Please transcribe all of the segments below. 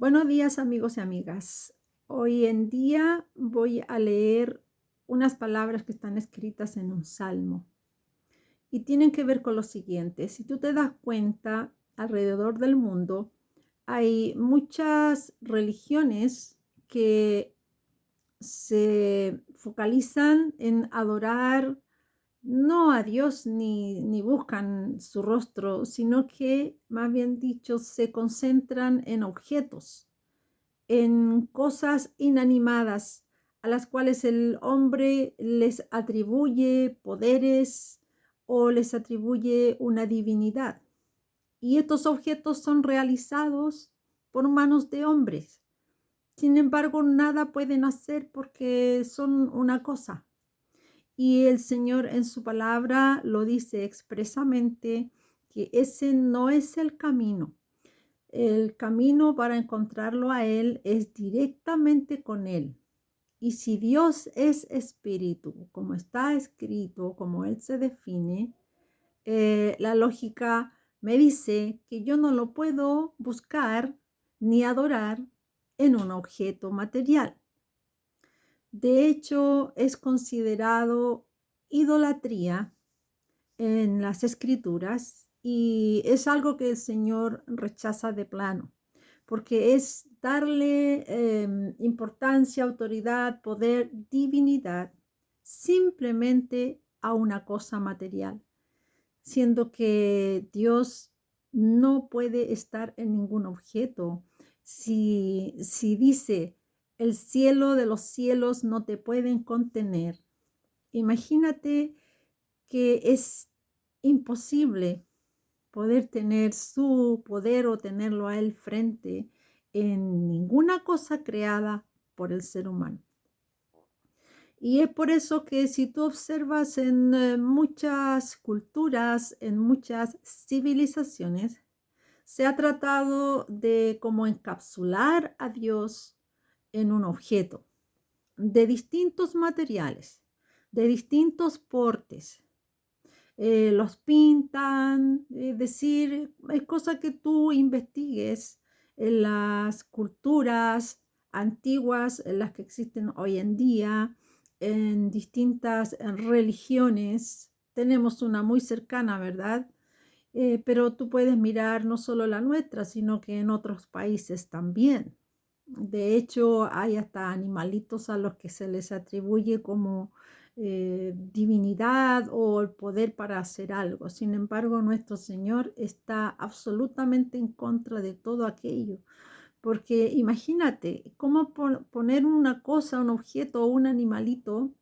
Buenos días amigos y amigas. Hoy en día voy a leer unas palabras que están escritas en un salmo y tienen que ver con lo siguiente. Si tú te das cuenta, alrededor del mundo hay muchas religiones que se focalizan en adorar no a Dios ni buscan su rostro, sino que, más bien dicho, se concentran en objetos, en cosas inanimadas a las cuales el hombre les atribuye poderes o les atribuye una divinidad. Y estos objetos son realizados por manos de hombres. Sin embargo, nada pueden hacer porque son una cosa. Y el Señor en su palabra lo dice expresamente que ese no es el camino. El camino para encontrarlo a Él es directamente con Él. Y si Dios es espíritu, como está escrito, como Él se define, la lógica me dice que yo no lo puedo buscar ni adorar en un objeto material. De hecho, es considerado idolatría en las escrituras y es algo que el Señor rechaza de plano, porque es darle importancia, autoridad, poder, divinidad simplemente a una cosa material, siendo que Dios no puede estar en ningún objeto. Si dice, el cielo de los cielos no te pueden contener, imagínate que es imposible poder tener su poder o tenerlo a él frente en ninguna cosa creada por el ser humano. Y es por eso que si tú observas en muchas culturas, en muchas civilizaciones, se ha tratado de como encapsular a Dios en un objeto de distintos materiales, de distintos portes. Los pintan, es decir, es cosa que tú investigues en las culturas antiguas, en las que existen hoy en día, en distintas religiones. Tenemos una muy cercana, ¿verdad? Pero tú puedes mirar no solo la nuestra, sino que en otros países también. De hecho, hay hasta animalitos a los que se les atribuye como divinidad o el poder para hacer algo. Sin embargo, nuestro Señor está absolutamente en contra de todo aquello. Porque imagínate, cómo poner una cosa, un objeto o un animalito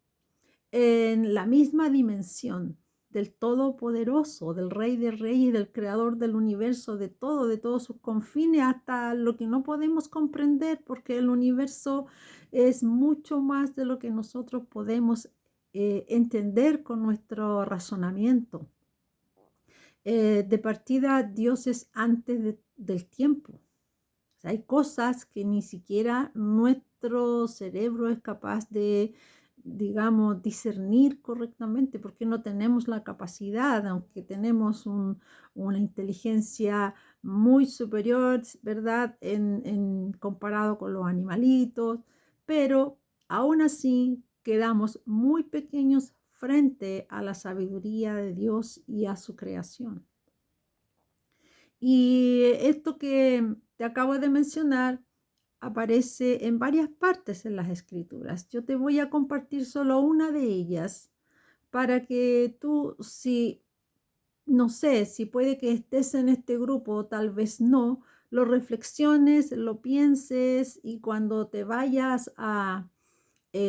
en la misma dimensión del Todopoderoso, del Rey de Reyes, del Creador del universo, de todos sus confines, hasta lo que no podemos comprender, porque el universo es mucho más de lo que nosotros podemos entender con nuestro razonamiento. De partida, Dios es antes del tiempo. O sea, hay cosas que ni siquiera nuestro cerebro es capaz de, digamos, discernir correctamente, porque no tenemos la capacidad, aunque tenemos una inteligencia muy superior, ¿verdad? Comparado con los animalitos, pero aún así quedamos muy pequeños frente a la sabiduría de Dios y a su creación. Y esto que te acabo de mencionar aparece en varias partes en las escrituras. Yo te voy a compartir solo una de ellas para que tú, si, no sé, si puede que estés en este grupo o tal vez no, lo reflexiones, lo pienses y cuando te vayas a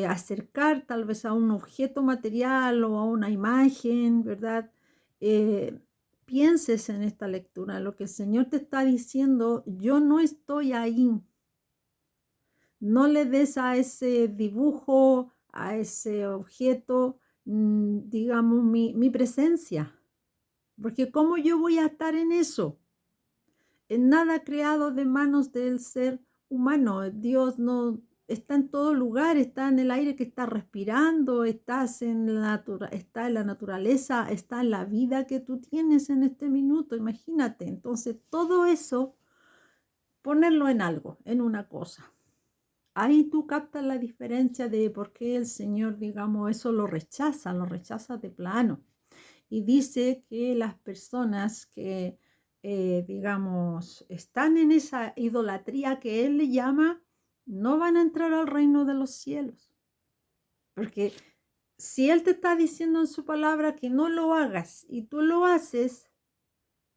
acercar tal vez a un objeto material o a una imagen, ¿verdad? Eh, Pienses en esta lectura, lo que el Señor te está diciendo, yo no estoy ahí. No le des a ese dibujo, a ese objeto, digamos, mi presencia, porque ¿cómo yo voy a estar en eso? En nada creado de manos del ser humano. Dios no está en todo lugar, está en el aire que está respirando, está en la naturaleza, está en la vida que tú tienes en este minuto, imagínate. Entonces, todo eso ponerlo en algo, en una cosa. Ahí tú captas la diferencia de por qué el Señor, digamos, eso lo rechaza de plano. Y dice que las personas que, digamos, están en esa idolatría que Él le llama, no van a entrar al reino de los cielos. Porque si Él te está diciendo en su palabra que no lo hagas y tú lo haces,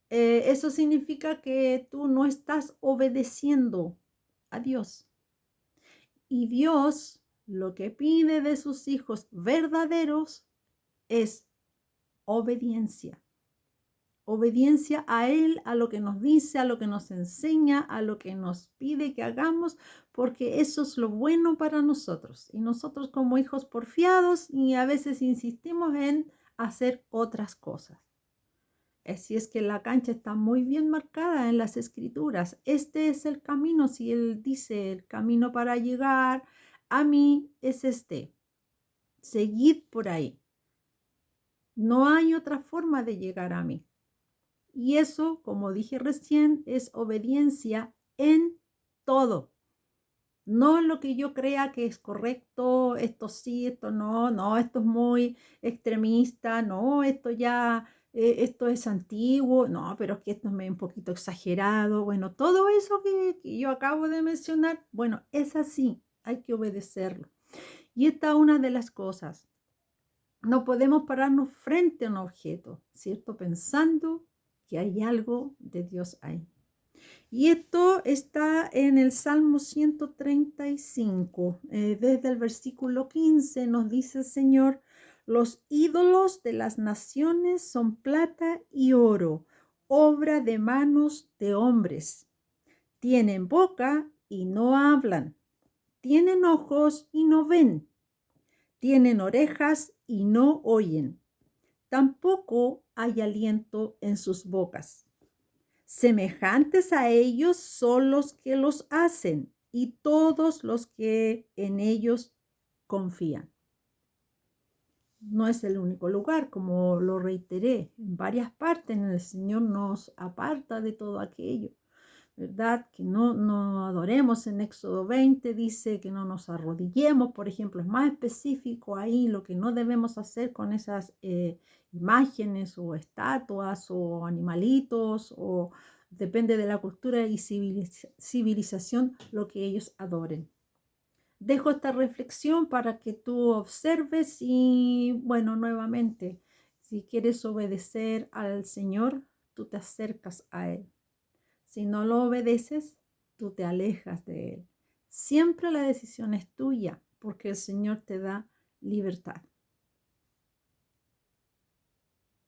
eso significa que tú no estás obedeciendo a Dios. Y Dios lo que pide de sus hijos verdaderos es obediencia. Obediencia a Él, a lo que nos dice, a lo que nos enseña, a lo que nos pide que hagamos, porque eso es lo bueno para nosotros. Y nosotros como hijos porfiados y a veces insistimos en hacer otras cosas. Así es que la cancha está muy bien marcada en las escrituras. Este es el camino, si Él dice el camino para llegar a mí es este. Seguid por ahí. No hay otra forma de llegar a mí. Y eso, como dije recién, es obediencia en todo. No en lo que yo crea que es correcto, esto sí, esto no, no, esto es muy extremista, no, esto ya, esto es antiguo, no, pero es que esto es un poquito exagerado. Bueno, todo eso que yo acabo de mencionar, bueno, es así, hay que obedecerlo. Y esta es una de las cosas. No podemos pararnos frente a un objeto, ¿cierto? Pensando que hay algo de Dios ahí. Y esto está en el Salmo 135, desde el versículo 15 nos dice el Señor, los ídolos de las naciones son plata y oro, obra de manos de hombres. Tienen boca y no hablan, tienen ojos y no ven, tienen orejas y no oyen, tampoco hay aliento en sus bocas. Semejantes a ellos son los que los hacen y todos los que en ellos confían. No es el único lugar, como lo reiteré, en varias partes el Señor nos aparta de todo aquello, ¿verdad? Que no adoremos. En Éxodo 20 dice que no nos arrodillemos, por ejemplo, es más específico ahí lo que no debemos hacer con esas imágenes o estatuas o animalitos o depende de la cultura y civilización lo que ellos adoren. Dejo esta reflexión para que tú observes y bueno, nuevamente, si quieres obedecer al Señor, tú te acercas a Él. Si no lo obedeces, tú te alejas de Él. Siempre la decisión es tuya porque el Señor te da libertad.